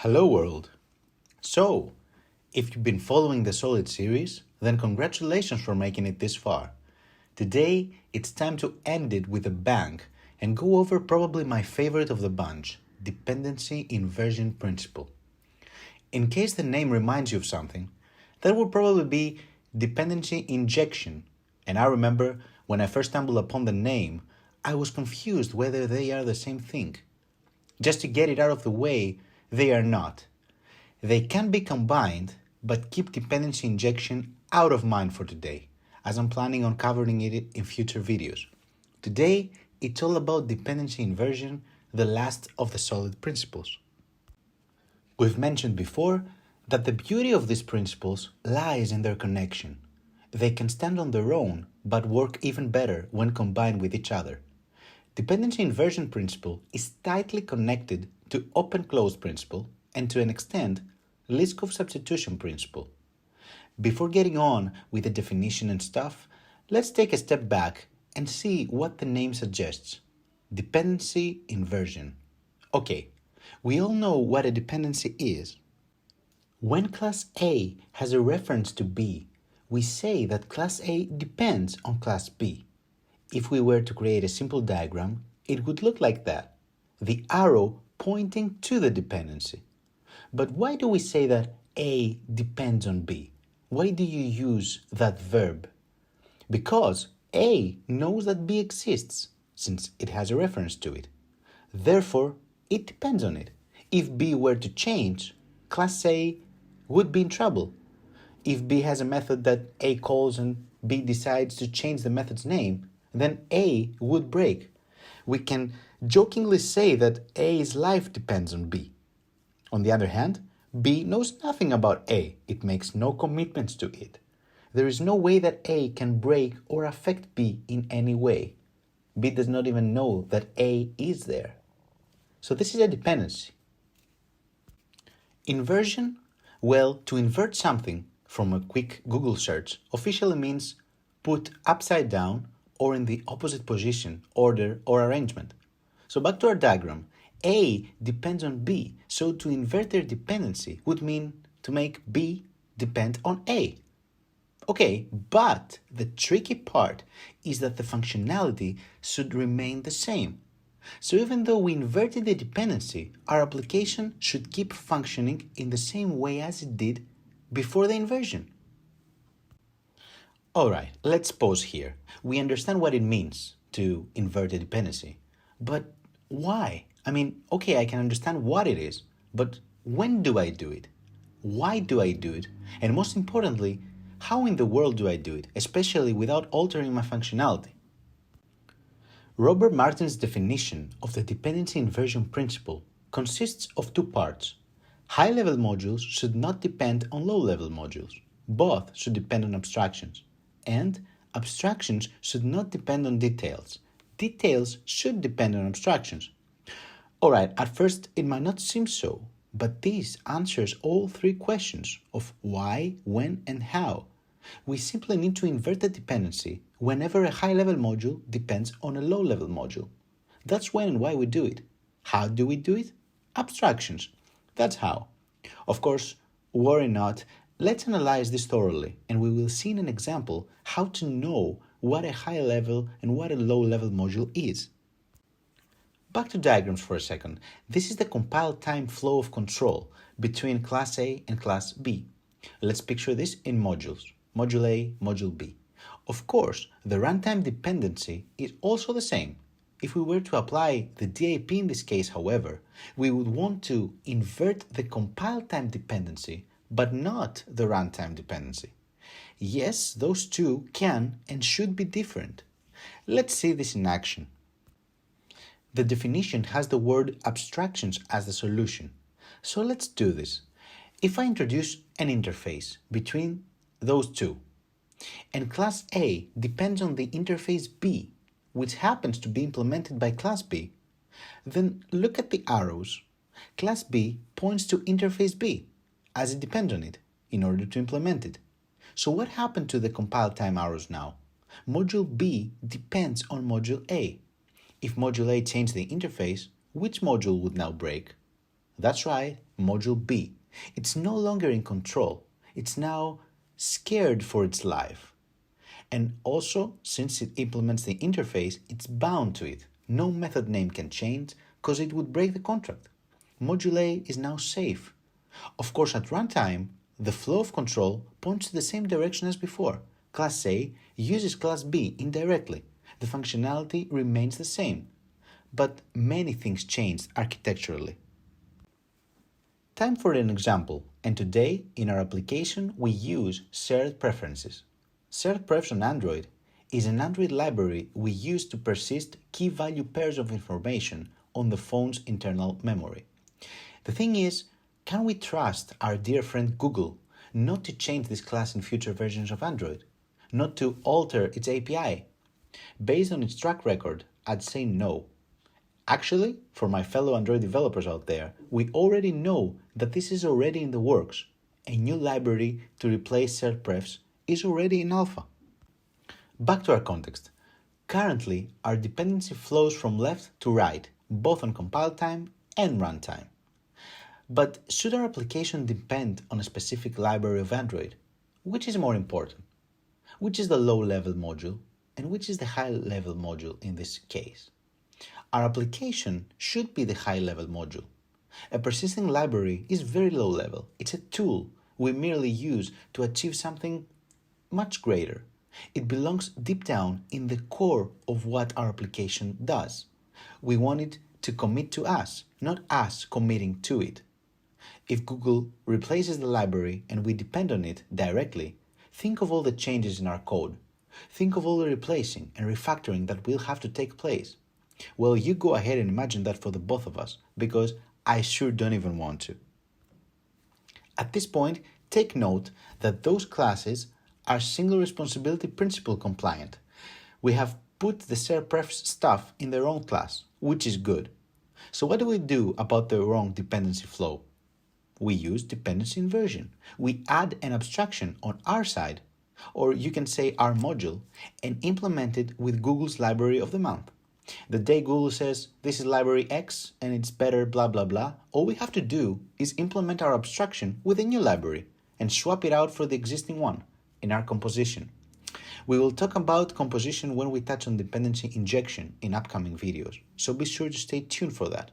Hello world! So, if you've been following the S.O.L.I.D series, then congratulations for making it this far. Today, it's time to end it with a bang and go over probably my favorite of the bunch, Dependency Inversion Principle. In case the name reminds you of something, that would probably be dependency injection, and I remember when I first stumbled upon the name, I was confused whether they are the same thing. Just to get it out of the way, they are not. They can be combined, but keep dependency injection out of mind for today, as I'm planning on covering it in future videos. Today, it's all about dependency inversion, the last of the S.O.L.I.D principles. We've mentioned before that the beauty of these principles lies in their connection. They can stand on their own, but work even better when combined with each other. Dependency inversion principle is tightly connected to open-close principle and to an extent, Liskov substitution principle. Before getting on with the definition and stuff, let's take a step back and see what the name suggests. Dependency inversion. Okay, we all know what a dependency is. When class A has a reference to B, we say that class A depends on class B. If we were to create a simple diagram, it would look like that. The arrow pointing to the dependency. But why do we say that A depends on B? Why do you use that verb? Because A knows that B exists, since it has a reference to it. Therefore, it depends on it. If B were to change, class A would be in trouble. If B has a method that A calls and B decides to change the method's name, then A would break. We can jokingly say that A's life depends on B. On the other hand, B knows nothing about A. It makes no commitments to it. There is no way that A can break or affect B in any way. B does not even know that A is there. So this is a dependency. Inversion? Well, to invert something from a quick Google search officially means put upside down or in the opposite position, order, or arrangement. So back to our diagram, A depends on B, so to invert their dependency would mean to make B depend on A. Okay, but the tricky part is that the functionality should remain the same. So even though we inverted the dependency, our application should keep functioning in the same way as it did before the inversion. Alright, let's pause here. We understand what it means to invert a dependency. But why? I mean, okay, I can understand what it is, but when do I do it? Why do I do it? And most importantly, how in the world do I do it, especially without altering my functionality? Robert Martin's definition of the dependency inversion principle consists of two parts. High-level modules should not depend on low-level modules. Both should depend on abstractions. And abstractions should not depend on details. Details should depend on abstractions. Alright, at first it might not seem so, but this answers all three questions of why, when, and how. We simply need to invert the dependency whenever a high-level module depends on a low-level module. That's when and why we do it. How do we do it? Abstractions. That's how. Of course, worry not, let's analyze this thoroughly and we will see in an example how to know what a high-level and what a low-level module is. Back to diagrams for a second. This is the compile time flow of control between class A and class B. Let's picture this in modules. Module A, Module B. Of course, the runtime dependency is also the same. If we were to apply the DAP in this case, however, we would want to invert the compile time dependency, but not the runtime dependency. Yes, those two can and should be different. Let's see this in action. The definition has the word abstractions as the solution. So let's do this. If I introduce an interface between those two, and class A depends on the interface B, which happens to be implemented by class B, then look at the arrows. Class B points to interface B, as it depends on it, in order to implement it. So what happened to the compile time arrows now? Module B depends on module A. If module A changed the interface, which module would now break? That's right, module B. It's no longer in control. It's now scared for its life. And also, since it implements the interface, it's bound to it. No method name can change because it would break the contract. Module A is now safe. Of course, at runtime, the flow of control points to the same direction as before. Class A uses Class B indirectly. The functionality remains the same. But many things changed architecturally. Time for an example, and today in our application we use shared preferences. Shared prefs on Android is an Android library we use to persist key value pairs of information on the phone's internal memory. The thing is, can we trust our dear friend Google not to change this class in future versions of Android? Not to alter its API? Based on its track record, I'd say no. Actually, for my fellow Android developers out there, we already know that this is already in the works. A new library to replace shared prefs is already in alpha. Back to our context. Currently, our dependency flows from left to right, both on compile time and runtime. But should our application depend on a specific library of Android? Which is more important? Which is the low-level module, and which is the high-level module in this case? Our application should be the high-level module. A persisting library is very low-level. It's a tool we merely use to achieve something much greater. It belongs deep down in the core of what our application does. We want it to commit to us, not us committing to it. If Google replaces the library and we depend on it directly, think of all the changes in our code. Think of all the replacing and refactoring that will have to take place. Well, you go ahead and imagine that for the both of us, because I sure don't even want to. At this point, take note that those classes are single responsibility principle compliant. We have put the shared prefs stuff in their own class, which is good. So what do we do about the wrong dependency flow? We use dependency inversion. We add an abstraction on our side, or you can say our module, and implement it with Google's library of the month. The day Google says, this is library X and it's better blah blah blah, all we have to do is implement our abstraction with a new library and swap it out for the existing one in our composition. We will talk about composition when we touch on dependency injection in upcoming videos, so be sure to stay tuned for that.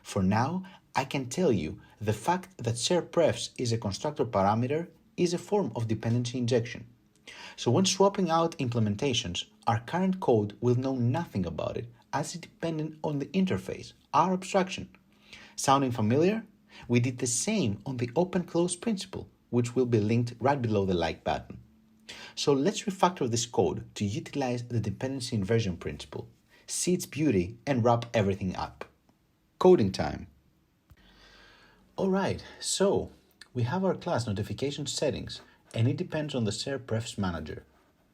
For now, I can tell you the fact that shared prefs is a constructor parameter is a form of dependency injection. So when swapping out implementations, our current code will know nothing about it as it's dependent on the interface, our abstraction. Sounding familiar? We did the same on the open-close principle, which will be linked right below the like button. So let's refactor this code to utilize the dependency inversion principle, see its beauty, and wrap everything up. Coding time. Alright, so we have our class notification settings, and it depends on the shared prefs manager.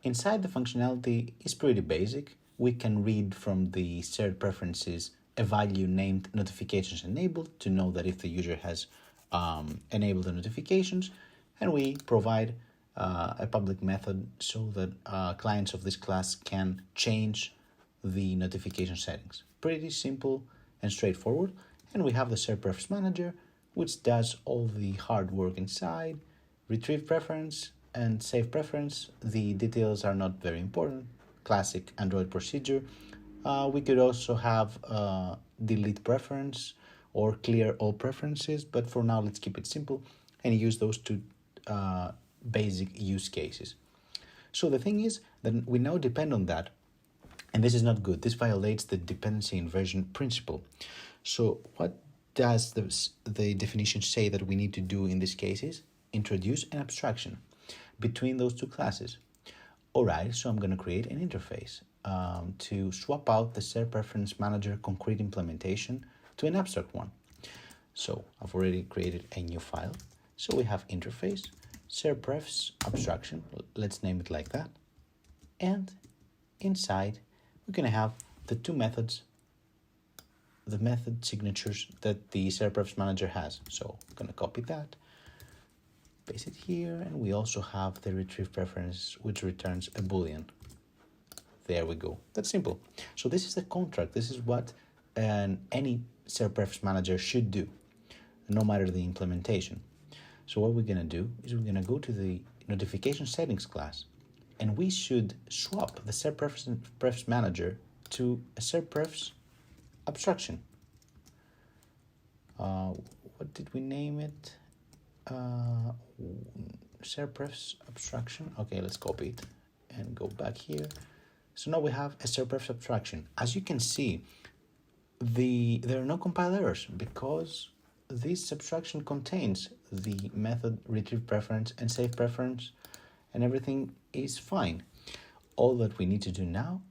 Inside, the functionality is pretty basic. We can read from the shared preferences a value named notifications enabled to know that if the user has enabled the notifications, and we provide a public method so that clients of this class can change the notification settings. Pretty simple and straightforward. And we have the shared prefs manager, which does all the hard work inside. Retrieve preference and save preference. The details are not very important. Classic Android procedure. We could also have delete preference or clear all preferences, but for now let's keep it simple and use those two basic use cases. So the thing is that we now depend on that, and this is not good. This violates the dependency inversion principle. So what does the definition say that we need to do in this case is introduce an abstraction between those two classes. Alright, so I'm going to create an interface to swap out the shared preference manager concrete implementation to an abstract one. So I've already created a new file. So we have interface, shared prefs abstraction, let's name it like that. And inside, we're going to have the two methods, the method signatures that the shared prefs manager has. So I'm going to copy that, paste it here, and we also have the retrieve preference, which returns a boolean. There we go. That's simple. So this is the contract. This is what any shared prefs manager should do. no matter the implementation. So what we're going to do is we're going to go to the notification settings class, and we should swap the SerPrefs manager to a SerPrefs abstraction. What did we name it? SerPrefs abstraction. Okay, let's copy it and go back here. So now we have a SerPrefs abstraction. As you can see, there are no compile errors because this abstraction contains the method retrieve preference and save preference, and everything is fine. All that we need to do now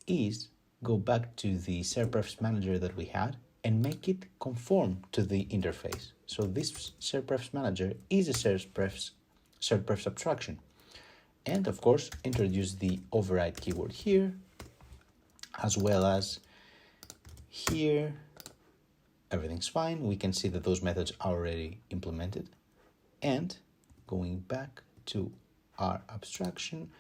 is go back to the SerPrefs manager that we had and make it conform to the interface. So this SerPrefs manager is a SerPrefs abstraction. And of course, introduce the override keyword here, as well as here. Everything's fine. We can see that those methods are already implemented. And going back to our abstraction,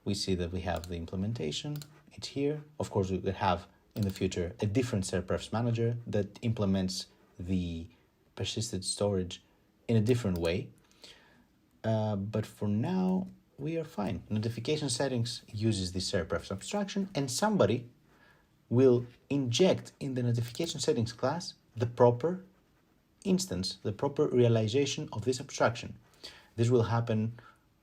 we see that we have the implementation. It's here. Of course, we will have in the future a different SerPrefs manager that implements the persisted storage in a different way. But for now, we are fine. Notification settings uses the SerPrefs abstraction, and somebody will inject in the notification settings class the proper instance, the proper realization of this abstraction. This will happen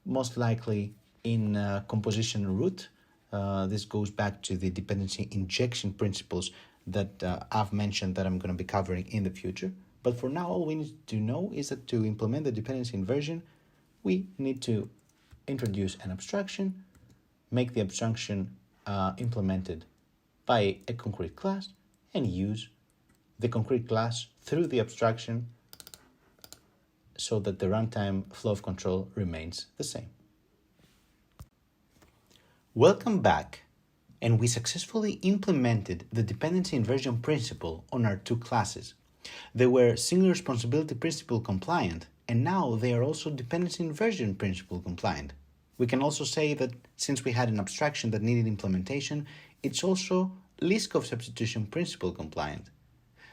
most likely in composition root. This goes back to the dependency injection principles that I've mentioned that I'm going to be covering in the future. But for now, all we need to know is that to implement the dependency inversion, we need to introduce an abstraction, make the abstraction implemented by a concrete class, and use the concrete class through the abstraction so that the runtime flow of control remains the same. Welcome back, and we successfully implemented the dependency inversion principle on our two classes. They were single responsibility principle compliant, and now they are also dependency inversion principle compliant. We can also say that since we had an abstraction that needed implementation, it's also Liskov substitution principle compliant.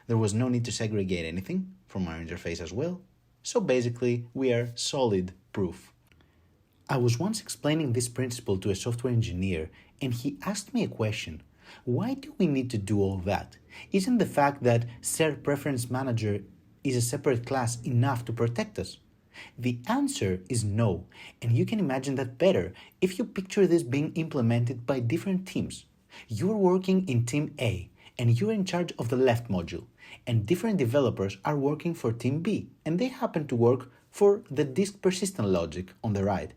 There was no need to segregate anything from our interface as well, so basically we are S.O.L.I.D proof. I was once explaining this principle to a software engineer, and he asked me a question. Why do we need to do all that? Isn't the fact that SerPrefs manager is a separate class enough to protect us? The answer is no, and you can imagine that better if you picture this being implemented by different teams. You're working in team A, and you're in charge of the left module, and different developers are working for team B, and they happen to work for the disk persistent logic on the right.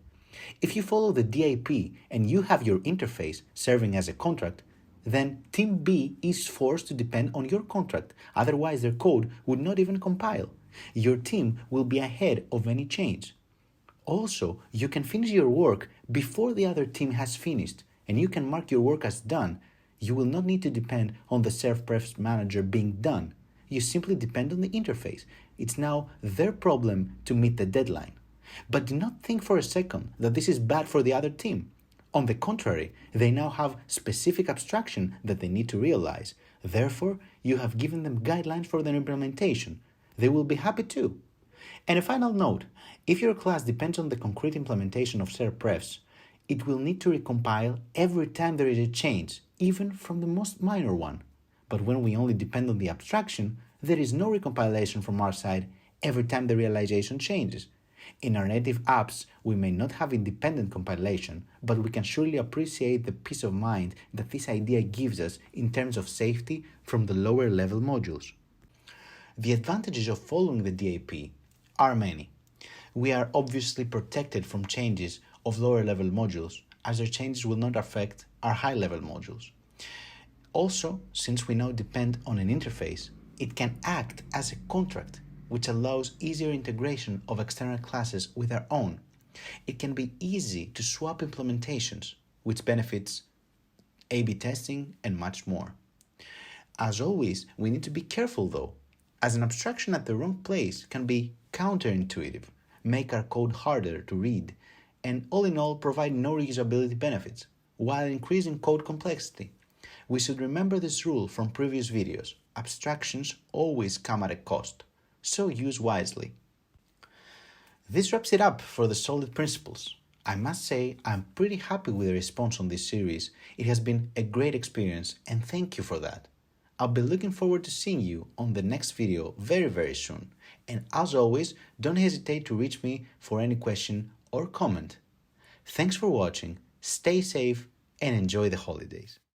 If you follow the DIP and you have your interface serving as a contract, then team B is forced to depend on your contract, otherwise their code would not even compile. Your team will be ahead of any change. Also, you can finish your work before the other team has finished, and you can mark your work as done. You will not need to depend on the SerPrefs manager being done. You simply depend on the interface. It's now their problem to meet the deadline. But do not think for a second that this is bad for the other team. On the contrary, they now have specific abstraction that they need to realize. Therefore, you have given them guidelines for their implementation. They will be happy too. And a final note, if your class depends on the concrete implementation of SerPrefs, it will need to recompile every time there is a change, even from the most minor one. But when we only depend on the abstraction, there is no recompilation from our side every time the realization changes. In our native apps, we may not have independent compilation, but we can surely appreciate the peace of mind that this idea gives us in terms of safety from the lower level modules. The advantages of following the DIP are many. We are obviously protected from changes of lower level modules, as their changes will not affect our high level modules. Also, since we now depend on an interface, it can act as a contract, which allows easier integration of external classes with our own. It can be easy to swap implementations, which benefits A/B testing and much more. As always, we need to be careful though, as an abstraction at the wrong place can be counterintuitive, make our code harder to read, and all in all provide no reusability benefits, while increasing code complexity. We should remember this rule from previous videos. Abstractions always come at a cost. so use wisely. This wraps it up for the S.O.L.I.D principles. I must say I'm pretty happy with the response on this series. It has been a great experience and thank you for that. I'll be looking forward to seeing you on the next video very soon. And as always, don't hesitate to reach me for any question or comment. Thanks for watching, stay safe and enjoy the holidays.